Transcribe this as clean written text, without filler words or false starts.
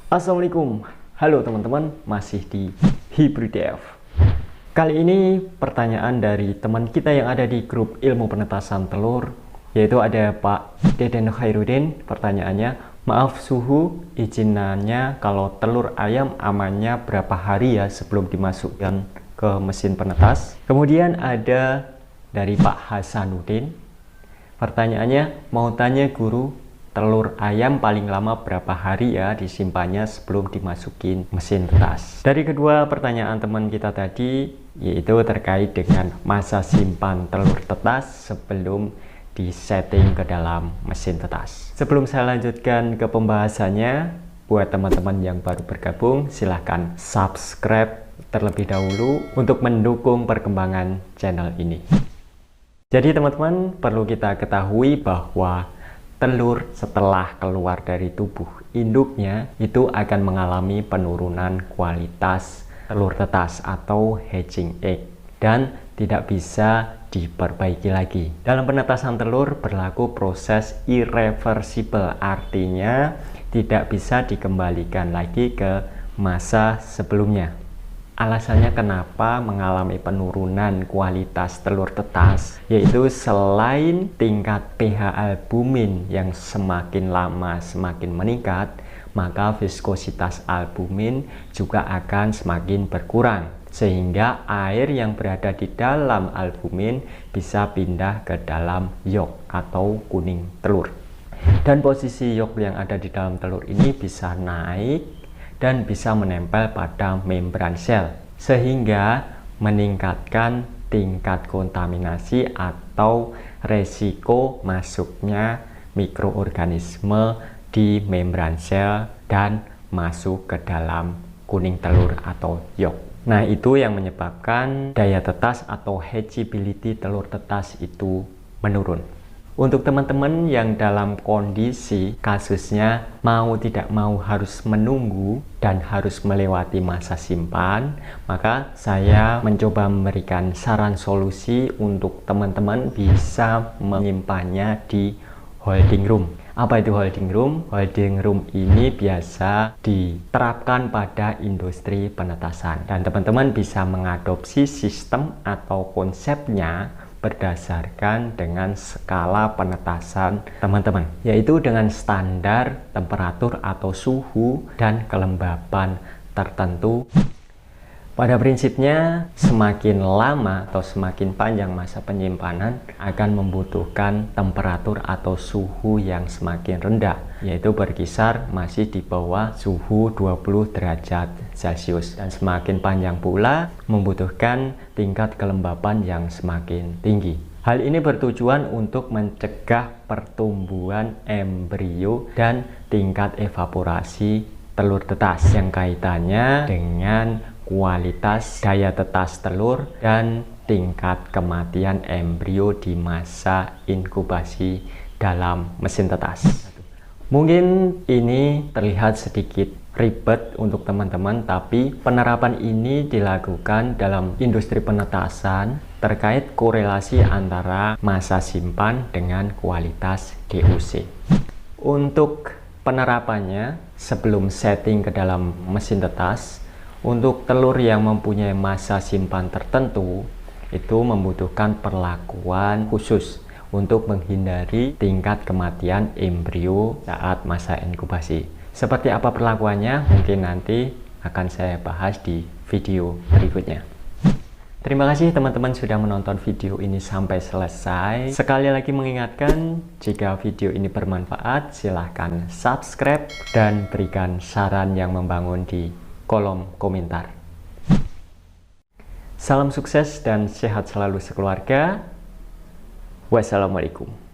Assalamualaikum, halo teman-teman, masih di HibriDev. Kali ini pertanyaan dari teman kita yang ada di grup ilmu penetasan telur, yaitu ada Pak Deden Khairuddin. Pertanyaannya, maaf suhu, izinannya kalau telur ayam amannya berapa hari ya sebelum dimasukkan ke mesin penetas. Kemudian ada dari Pak Hasanuddin. Pertanyaannya, mau tanya guru, telur ayam paling lama berapa hari ya disimpannya sebelum dimasukin mesin tetas. Dari kedua pertanyaan teman kita tadi, yaitu terkait dengan masa simpan telur tetas sebelum disetting ke dalam mesin tetas. Sebelum saya lanjutkan ke pembahasannya, buat teman-teman yang baru bergabung, silahkan subscribe terlebih dahulu untuk mendukung perkembangan channel ini. Jadi teman-teman, perlu kita ketahui bahwa telur setelah keluar dari tubuh induknya itu akan mengalami penurunan kualitas telur tetas atau hatching egg dan tidak bisa diperbaiki lagi. Dalam penetasan telur berlaku proses irreversible, artinya tidak bisa dikembalikan lagi ke masa sebelumnya. Alasannya kenapa mengalami penurunan kualitas telur tetas, yaitu selain tingkat pH albumin yang semakin lama semakin meningkat, maka viskositas albumin juga akan semakin berkurang, sehingga air yang berada di dalam albumin bisa pindah ke dalam yolk atau kuning telur. Dan posisi yolk yang ada di dalam telur ini bisa naik dan bisa menempel pada membran sel sehingga meningkatkan tingkat kontaminasi atau resiko masuknya mikroorganisme di membran sel dan masuk ke dalam kuning telur atau yolk. Nah, itu yang menyebabkan daya tetas atau hatchability telur tetas itu menurun. Untuk teman-teman yang dalam kondisi kasusnya mau tidak mau harus menunggu dan harus melewati masa simpan, maka saya mencoba memberikan saran solusi untuk teman-teman bisa menyimpannya di holding room. Apa itu holding room? Holding room ini biasa diterapkan pada industri penetasan, dan teman-teman bisa mengadopsi sistem atau konsepnya berdasarkan dengan skala penetasan teman-teman, yaitu dengan standar temperatur atau suhu dan kelembapan tertentu. Pada prinsipnya, semakin lama atau semakin panjang masa penyimpanan akan membutuhkan temperatur atau suhu yang semakin rendah, yaitu berkisar masih di bawah suhu 20 derajat Celcius, dan semakin panjang pula membutuhkan tingkat kelembapan yang semakin tinggi. Hal ini bertujuan untuk mencegah pertumbuhan embrio dan tingkat evaporasi telur tetas yang kaitannya dengan kualitas daya tetas telur dan tingkat kematian embrio di masa inkubasi dalam mesin tetas. Mungkin ini terlihat sedikit ribet untuk teman-teman, tapi penerapan ini dilakukan dalam industri penetasan terkait korelasi antara masa simpan dengan kualitas DOC. Untuk penerapannya, sebelum setting ke dalam mesin tetas, untuk telur yang mempunyai masa simpan tertentu itu membutuhkan perlakuan khusus untuk menghindari tingkat kematian embrio saat masa inkubasi. Seperti apa perlakuannya mungkin nanti akan saya bahas di video berikutnya. Terima kasih teman-teman sudah menonton video ini sampai selesai. Sekali lagi mengingatkan, jika video ini bermanfaat, silahkan subscribe dan berikan saran yang membangun di kolom komentar. Salam sukses dan sehat selalu sekeluarga. Wassalamualaikum.